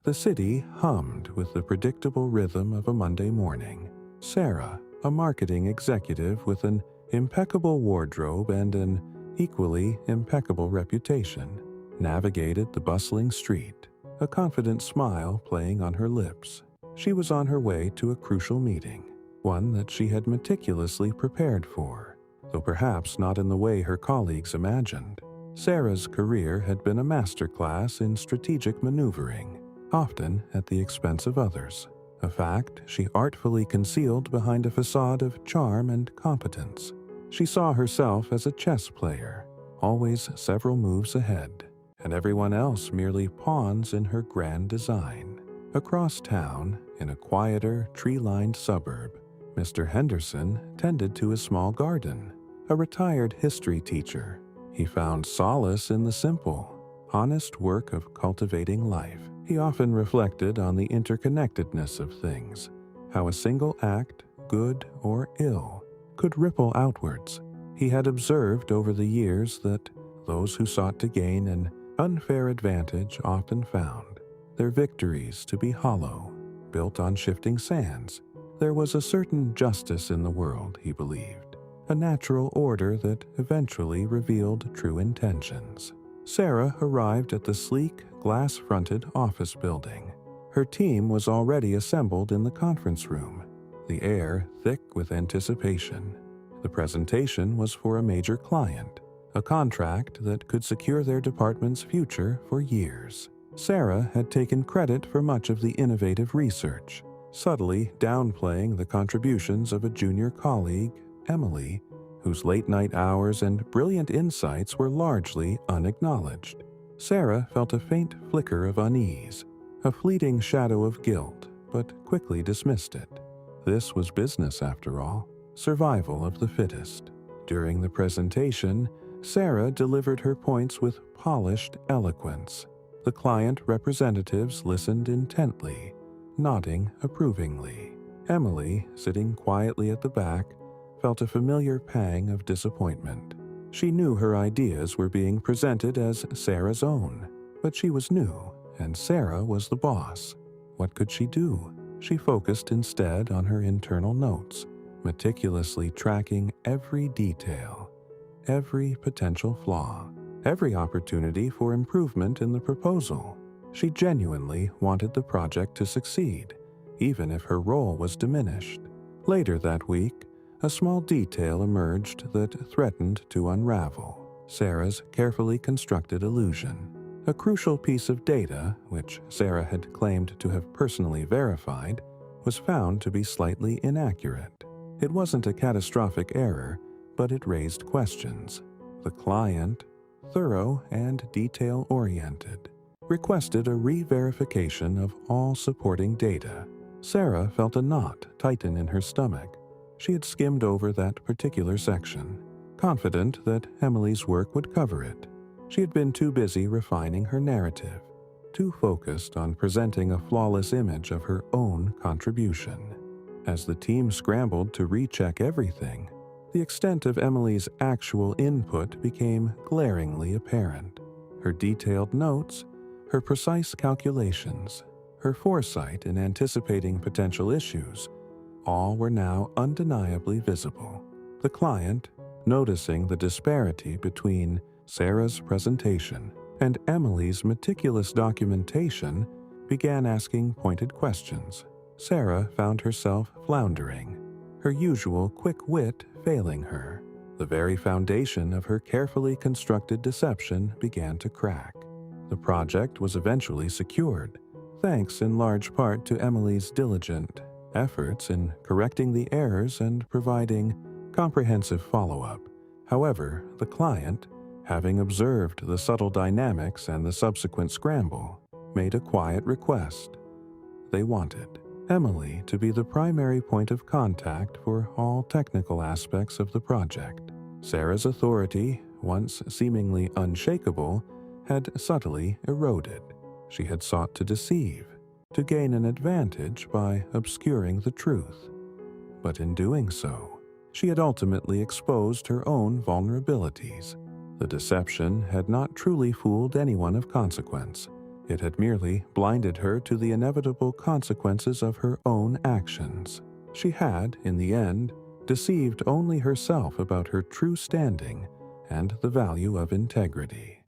The city hummed with the predictable rhythm of a Monday morning. Sarah, a marketing executive with an impeccable wardrobe and an equally impeccable reputation, navigated the bustling street, a confident smile playing on her lips. She was on her way to a crucial meeting, one that she had meticulously prepared for, though perhaps not in the way her colleagues imagined. Sarah's career had been a masterclass in strategic maneuvering, often at the expense of others, a fact she artfully concealed behind a facade of charm and competence. She saw herself as a chess player, always several moves ahead, and everyone else merely pawns in her grand design. Across town, in a quieter, tree-lined suburb, Mr. Henderson tended to his small garden. A retired history teacher, he found solace in the simple, honest work of cultivating life. He often reflected on the interconnectedness of things, how a single act, good or ill, could ripple outwards. He had observed over the years that those who sought to gain an unfair advantage often found their victories to be hollow, built on shifting sands. There was a certain justice in the world, he believed, a natural order that eventually revealed true intentions. Sarah arrived at the sleek, glass-fronted office building. Her team was already assembled in the conference room, the air thick with anticipation. The presentation was for a major client, a contract that could secure their department's future for years. Sarah had taken credit for much of the innovative research, subtly downplaying the contributions of a junior colleague, Emily, whose late-night hours and brilliant insights were largely unacknowledged. Sarah felt a faint flicker of unease, a fleeting shadow of guilt, but quickly dismissed it. This was business, after all, survival of the fittest. During the presentation, Sarah delivered her points with polished eloquence. The client representatives listened intently, nodding approvingly. Emily, sitting quietly at the back, felt a familiar pang of disappointment. She knew her ideas were being presented as Sarah's own, but she was new, and Sarah was the boss. What could she do? She focused instead on her internal notes, meticulously tracking every detail, every potential flaw, every opportunity for improvement in the proposal. She genuinely wanted the project to succeed, even if her role was diminished. Later that week, a small detail emerged that threatened to unravel Sarah's carefully constructed illusion. A crucial piece of data, which Sarah had claimed to have personally verified, was found to be slightly inaccurate. It wasn't a catastrophic error, but it raised questions. The client, thorough and detail-oriented, requested a re-verification of all supporting data. Sarah felt a knot tighten in her stomach. She had skimmed over that particular section, confident that Emily's work would cover it. She had been too busy refining her narrative, too focused on presenting a flawless image of her own contribution. As the team scrambled to recheck everything, the extent of Emily's actual input became glaringly apparent. Her detailed notes, her precise calculations, her foresight in anticipating potential issues, all were now undeniably visible. The client, noticing the disparity between Sarah's presentation and Emily's meticulous documentation, began asking pointed questions. Sarah found herself floundering, her usual quick wit failing her. The very foundation of her carefully constructed deception began to crack. The project was eventually secured, thanks in large part to Emily's diligent efforts in correcting the errors and providing comprehensive follow-up. However, the client, having observed the subtle dynamics and the subsequent scramble, made a quiet request. They wanted Emily to be the primary point of contact for all technical aspects of the project. Sarah's authority, once seemingly unshakable, had subtly eroded. She had sought to deceive, to gain an advantage by obscuring the truth. But in doing so, she had ultimately exposed her own vulnerabilities. The deception had not truly fooled anyone of consequence. It had merely blinded her to the inevitable consequences of her own actions. She had, in the end, deceived only herself about her true standing and the value of integrity.